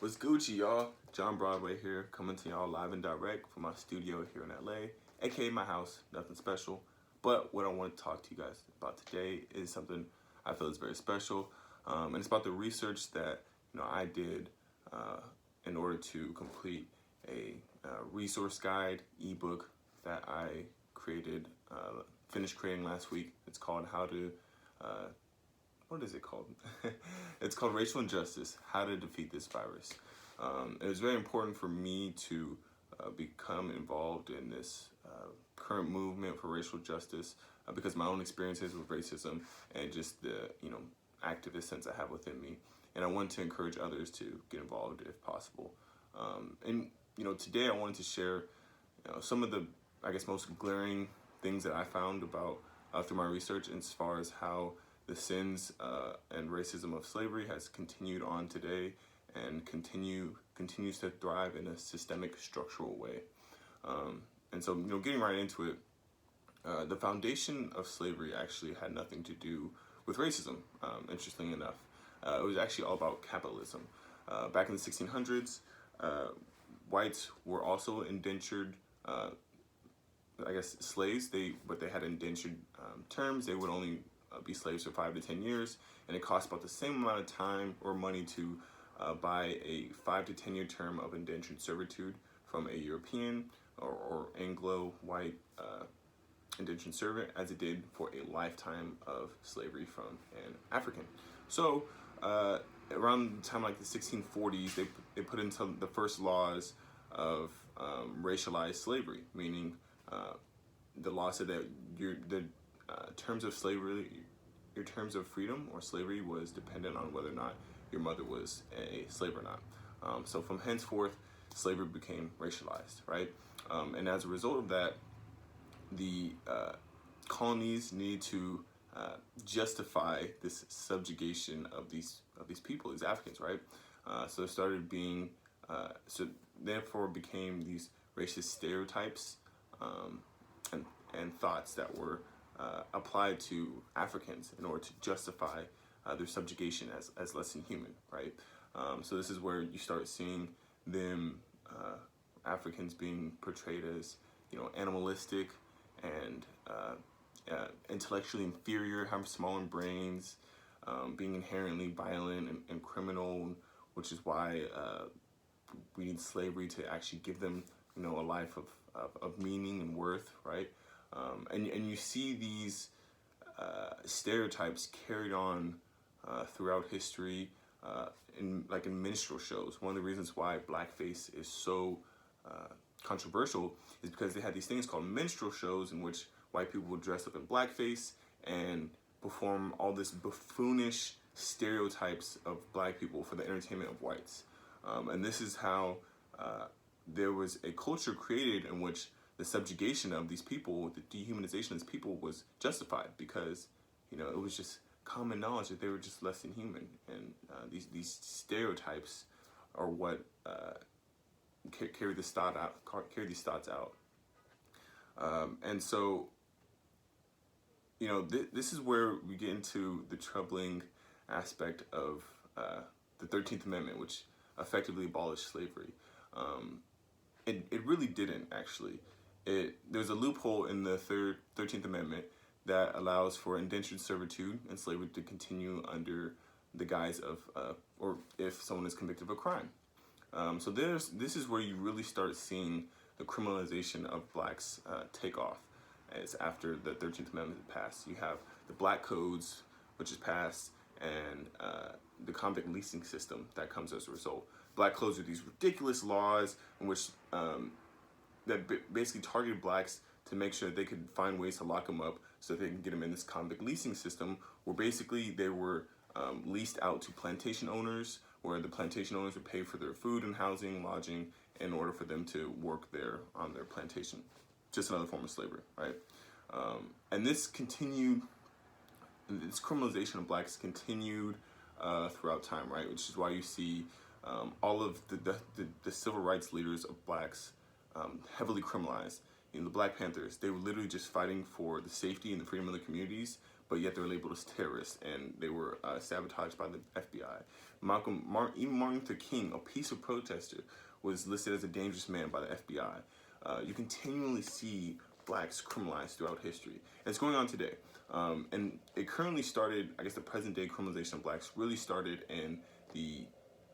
What's Gucci, y'all? John Broadway here, coming to y'all live and direct from my studio here in LA, aka my house. Nothing special, but what I want to talk to you guys about today is something I feel is very special, and it's about the research that I did in order to complete a resource guide ebook that I created, finished creating last week. It's called How to what is it called? It's called Racial Injustice, How to Defeat This Virus. It was very important for me to become involved in this current movement for racial justice because my own experiences with racism and just the activist sense I have within me. And I want to encourage others to get involved if possible. And today I wanted to share some of the, I guess, most glaring things that I found about through my research as far as how the sins and racism of slavery has continued on today and continues to thrive in a systemic, structural way. And so, getting right into it, the foundation of slavery actually had nothing to do with racism, interestingly enough. It was actually all about capitalism. Back in the 1600s, whites were also indentured, slaves, but they had indentured terms. They would only be slaves for 5 to 10 years, and it cost about the same amount of time or money to buy a 5 to 10 year term of indentured servitude from a European or Anglo white indentured servant as it did for a lifetime of slavery from an African. So around the time like the 1640s, they put into the first laws of racialized slavery, meaning the law said that terms of slavery, your terms of freedom or slavery was dependent on whether or not your mother was a slave or not. So from henceforth, slavery became racialized, right? And as a result of that, the colonies needed to justify this subjugation of these people, these Africans, right? So there started being, so therefore became these racist stereotypes and thoughts that were applied to Africans in order to justify their subjugation as less than human, right? So this is where you start seeing them, Africans being portrayed as, animalistic and intellectually inferior, having smaller brains, being inherently violent and criminal, which is why we need slavery to actually give them, a life of meaning and worth, right? And you see these stereotypes carried on throughout history in minstrel shows. One of the reasons why blackface is so controversial is because they had these things called minstrel shows in which white people would dress up in blackface and perform all this buffoonish stereotypes of black people for the entertainment of whites. And this is how there was a culture created in which the subjugation of these people, the dehumanization of these people was justified because, it was just common knowledge that they were just less than human. And these stereotypes are what carry these thoughts out. And so, this is where we get into the troubling aspect of the 13th Amendment, which effectively abolished slavery. It really didn't, actually. There's a loophole in the 13th Amendment that allows for indentured servitude and slavery to continue under the guise of, or if someone is convicted of a crime. So this is where you really start seeing the criminalization of blacks take off. It's after the 13th Amendment is passed. You have the Black Codes, which is passed, and the convict leasing system that comes as a result. Black Codes are these ridiculous laws in which that basically targeted blacks to make sure that they could find ways to lock them up so that they can get them in this convict leasing system where basically they were leased out to plantation owners, where the plantation owners would pay for their food and housing, lodging, in order for them to work there on their plantation. Just another form of slavery, right? And this continued, this criminalization of blacks continued throughout time, right? Which is why you see all of the civil rights leaders of blacks heavily criminalized. The Black Panthers, they were literally just fighting for the safety and the freedom of the communities, but yet they were labeled as terrorists, and they were sabotaged by the FBI. Even Martin Luther King, a peaceful protester, was listed as a dangerous man by the FBI. You continually see blacks criminalized throughout history, and it's going on today. And it currently started, I guess the present day criminalization of blacks really started in the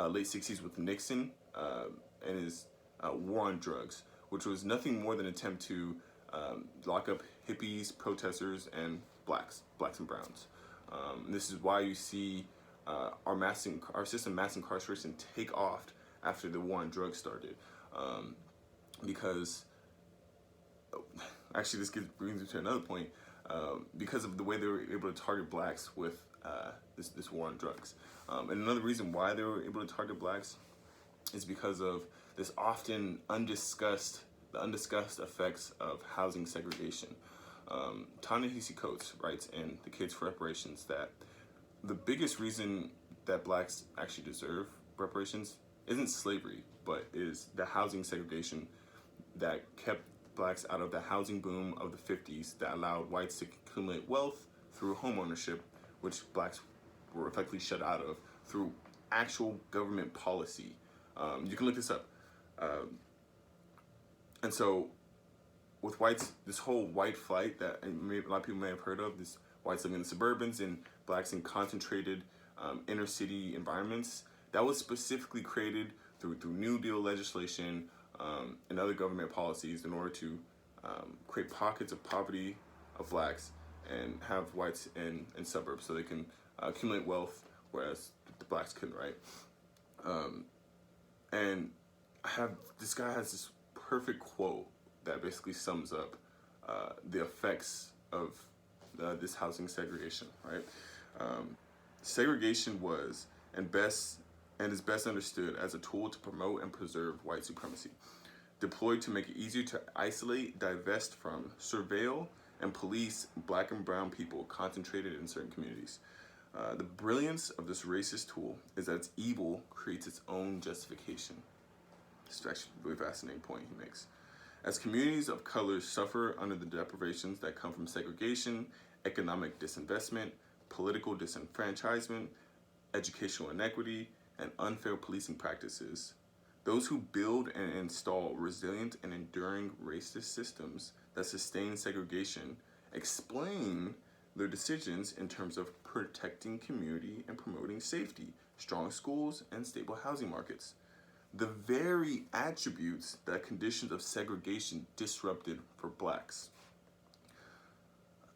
late 60s with Nixon and his war on drugs, which was nothing more than an attempt to lock up hippies, protesters, and blacks and browns. This is why you see our system mass incarceration take off after the war on drugs started, because actually this brings me to another point. Because of the way they were able to target blacks with this war on drugs. And another reason why they were able to target blacks is because of this often undiscussed effects of housing segregation. Ta-Nehisi Coates writes in The Kids for Reparations that the biggest reason that blacks actually deserve reparations isn't slavery, but is the housing segregation that kept blacks out of the housing boom of the 50s that allowed whites to accumulate wealth through home ownership, which blacks were effectively shut out of through actual government policy. You can look this up. And so with whites, this whole white flight that a lot of people may have heard of, this whites living in the suburbans and blacks in concentrated inner city environments, that was specifically created through New Deal legislation and other government policies in order to create pockets of poverty of blacks and have whites in suburbs so they can accumulate wealth, whereas the blacks couldn't, right? And this guy has this perfect quote that basically sums up the effects of this housing segregation, right? Segregation was and is best understood as a tool to promote and preserve white supremacy, deployed to make it easier to isolate, divest from, surveil, and police black and brown people concentrated in certain communities. The brilliance of this racist tool is that its evil creates its own justification. This is actually a really fascinating point he makes. As communities of color suffer under the deprivations that come from segregation, economic disinvestment, political disenfranchisement, educational inequity, and unfair policing practices, those who build and install resilient and enduring racist systems that sustain segregation explain their decisions in terms of protecting community and promoting safety, strong schools, and stable housing markets. The very attributes that conditions of segregation disrupted for blacks.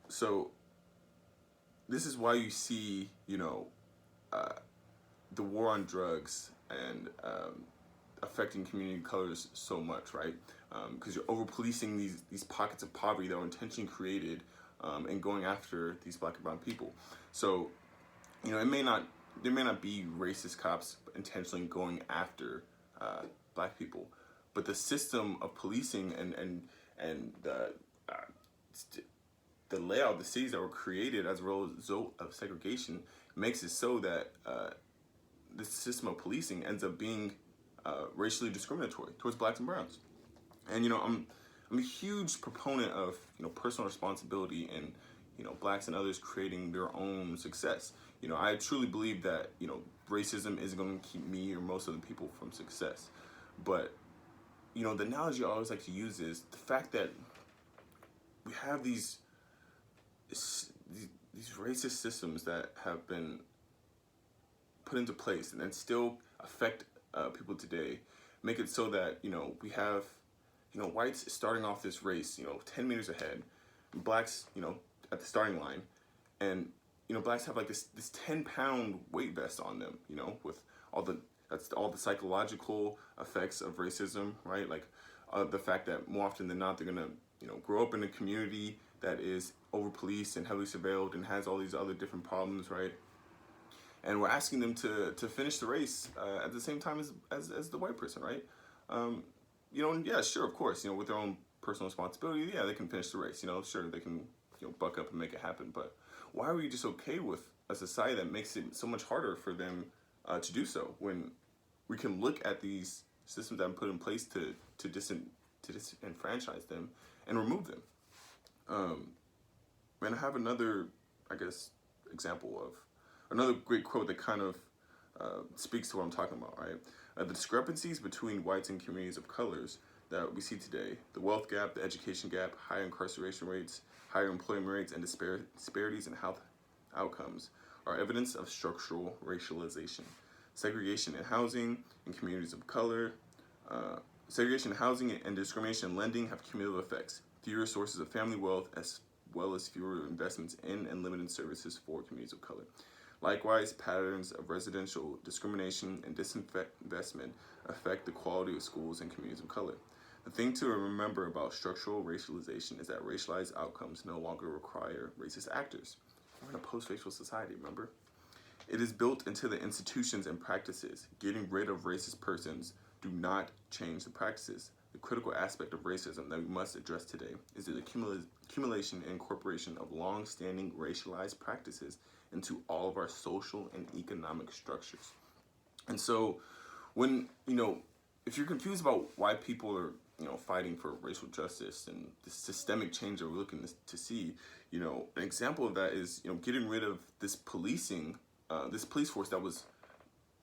So this is why you see, the war on drugs and affecting community colors so much, right? Because you're over-policing these pockets of poverty that were intentionally created and going after these black and brown people. So, there may not be racist cops intentionally going after black people, but the system of policing and the layout of the cities that were created as a result of segregation makes it so that this system of policing ends up being racially discriminatory towards blacks and browns. And I'm a huge proponent of personal responsibility and blacks and others creating their own success. I truly believe that racism isn't going to keep me or most other people from success. But the analogy I always like to use is the fact that we have these racist systems that have been put into place and then still affect people today, make it so that we have whites starting off this race 10 meters ahead, blacks at the starting line, and blacks have like this 10-pound weight vest on them, with all the psychological effects of racism, right? Like the fact that more often than not they're gonna grow up in a community that is over policed and heavily surveilled and has all these other different problems, right? And we're asking them to finish the race at the same time as the white person, right? And yeah, sure, of course, with their own personal responsibility, yeah, they can finish the race, sure, they can buck up and make it happen. But why are we just okay with a society that makes it so much harder for them to do so, when we can look at these systems that are put in place to disenfranchise them and remove them? And I have another, I guess, example of another great quote that kind of speaks to what I'm talking about, right? The discrepancies between whites and communities of colors that we see today, the wealth gap, the education gap, higher incarceration rates, higher employment rates, and disparities in health outcomes are evidence of structural racialization. Segregation in housing in communities of color, segregation in housing and discrimination in lending have cumulative effects. Fewer sources of family wealth as well as fewer investments in and limited services for communities of color. Likewise, patterns of residential discrimination and disinvestment affect the quality of schools in communities of color. The thing to remember about structural racialization is that racialized outcomes no longer require racist actors. We're in a post-racial society, remember? It is built into the institutions and practices. Getting rid of racist persons do not change the practices. The critical aspect of racism that we must address today is the accumulation and incorporation of long-standing racialized practices into all of our social and economic structures. And so when, if you're confused about why people are, fighting for racial justice and the systemic change that we're looking to see, an example of that is, getting rid of this policing, this police force that was,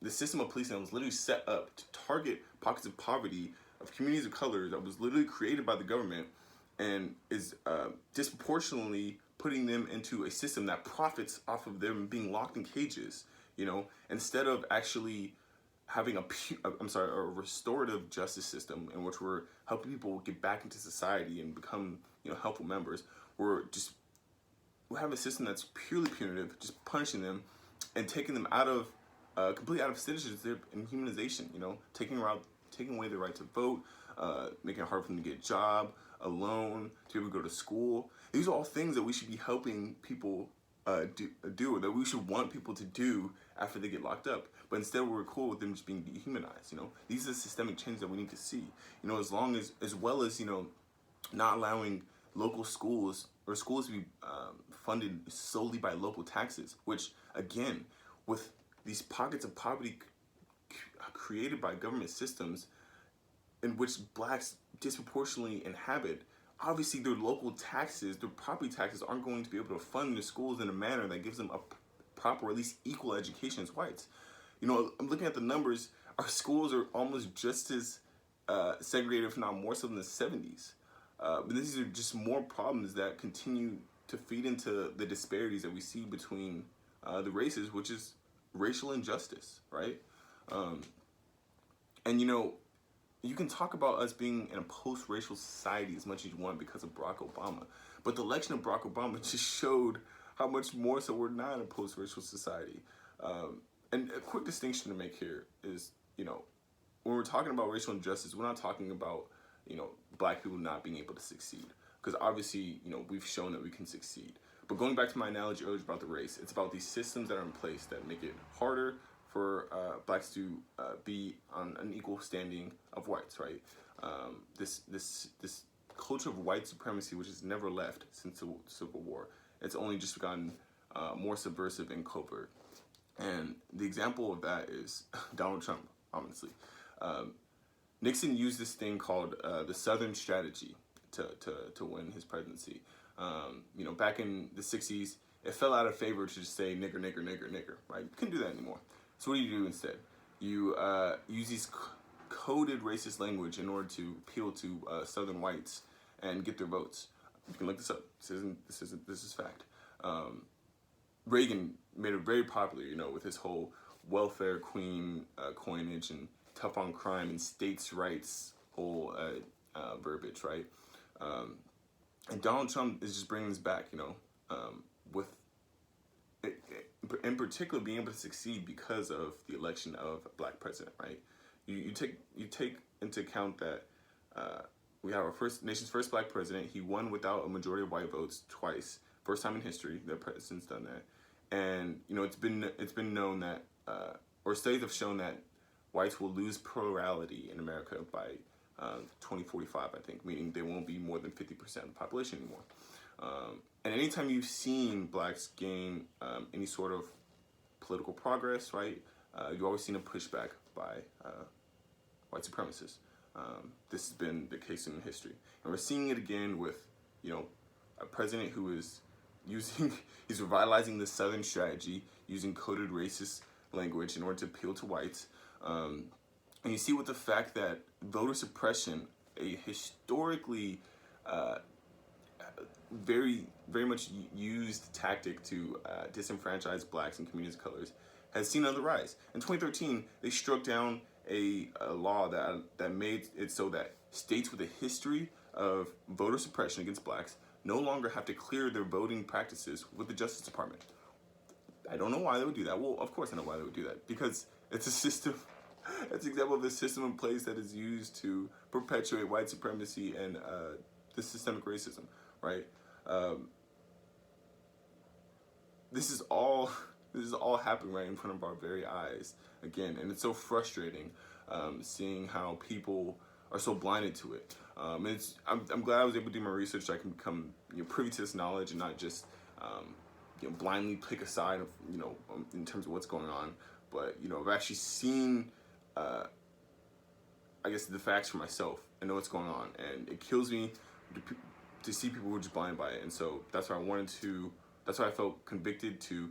the system of policing that was literally set up to target pockets of poverty of communities of color, that was literally created by the government and is disproportionately putting them into a system that profits off of them being locked in cages, instead of actually having a restorative justice system in which we're helping people get back into society and become, helpful members. We have a system that's purely punitive, just punishing them and taking them out of, completely out of citizenship and humanization, taking away their right to vote, making it hard for them to get a job, a loan, to be able to go to school. These are all things that we should be helping people do, that we should want people to do after they get locked up. But instead, we're cool with them just being dehumanized. These are systemic changes that we need to see. As well as not allowing local schools or schools to be funded solely by local taxes, which again, with these pockets of poverty created by government systems in which blacks disproportionately inhabit, obviously their local taxes, their property taxes, aren't going to be able to fund their schools in a manner that gives them a proper, or at least equal education as whites. I'm looking at the numbers. Our schools are almost just as segregated, if not more so, than the 70s. But these are just more problems that continue to feed into the disparities that we see between the races, which is racial injustice, right? And you can talk about us being in a post-racial society as much as you want because of Barack Obama, but the election of Barack Obama just showed how much more so we're not in a post-racial society. And a quick distinction to make here is, when we're talking about racial injustice, we're not talking about, black people not being able to succeed. Because obviously, we've shown that we can succeed. But going back to my analogy earlier about the race, it's about these systems that are in place that make it harder for blacks to be on an equal standing of whites, right? This culture of white supremacy, which has never left since the Civil War, it's only just gotten more subversive and covert. And the example of that is Donald Trump, honestly. Nixon used this thing called the Southern Strategy to win his presidency. Back in the 60s, it fell out of favor to just say nigger, nigger, nigger, nigger, right? You couldn't do that anymore. So what do you do instead? You use these coded racist language in order to appeal to Southern whites and get their votes. You can look this up. This is fact. Reagan made it very popular, with his whole welfare queen coinage and tough on crime and states' rights whole verbiage, right? And Donald Trump is just bringing this back, with in particular being able to succeed because of the election of a black president, right? You take into account that we have our nation's first black president. He won without a majority of white votes twice, first time in history that a president's done that. And it's been known that, or studies have shown that whites will lose plurality in America by 2045, I think, meaning they won't be more than 50% of the population anymore. And anytime you've seen blacks gain any sort of political progress, right, you've always seen a pushback by white supremacists. This has been the case in history. And we're seeing it again with, a president who is he's revitalizing the Southern strategy using coded racist language in order to appeal to whites. And you see with the fact that voter suppression, a historically very much used tactic to disenfranchise blacks and communities of colors, has seen on the rise. In 2013, they struck down a law that made it so that states with a history of voter suppression against blacks no longer have to clear their voting practices with the Justice Department. I don't know why they would do that. Well, of course I know why they would do that. Because it's a system, it's an example of a system in place that is used to perpetuate white supremacy and the systemic racism, right? This is all happening right in front of our very eyes again, and it's so frustrating seeing how people are so blinded to it. I'm glad I was able to do my research so I can become privy to this knowledge and not just blindly pick a side of in terms of what's going on. But I've actually seen I guess the facts for myself and know what's going on, and it kills me to see people who are just blind by it. And so that's why I felt convicted to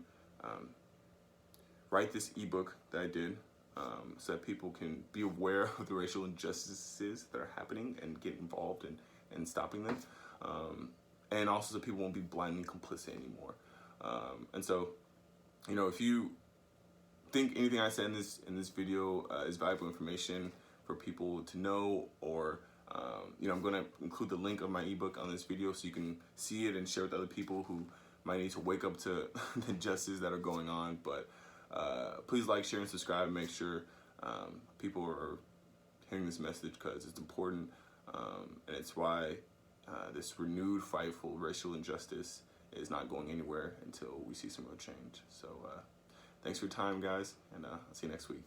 write this ebook that I did, so that people can be aware of the racial injustices that are happening and get involved in stopping them, and also so people won't be blindly complicit anymore. And so, if you think anything I said in this video is valuable information for people to know, or I'm going to include the link of my ebook on this video so you can see it and share with other people who might need to wake up to the injustices that are going on. But please like, share, and subscribe, and make sure people are hearing this message, because it's important, and it's why this renewed fight for racial injustice is not going anywhere until we see some real change. So thanks for your time, guys, and I'll see you next week.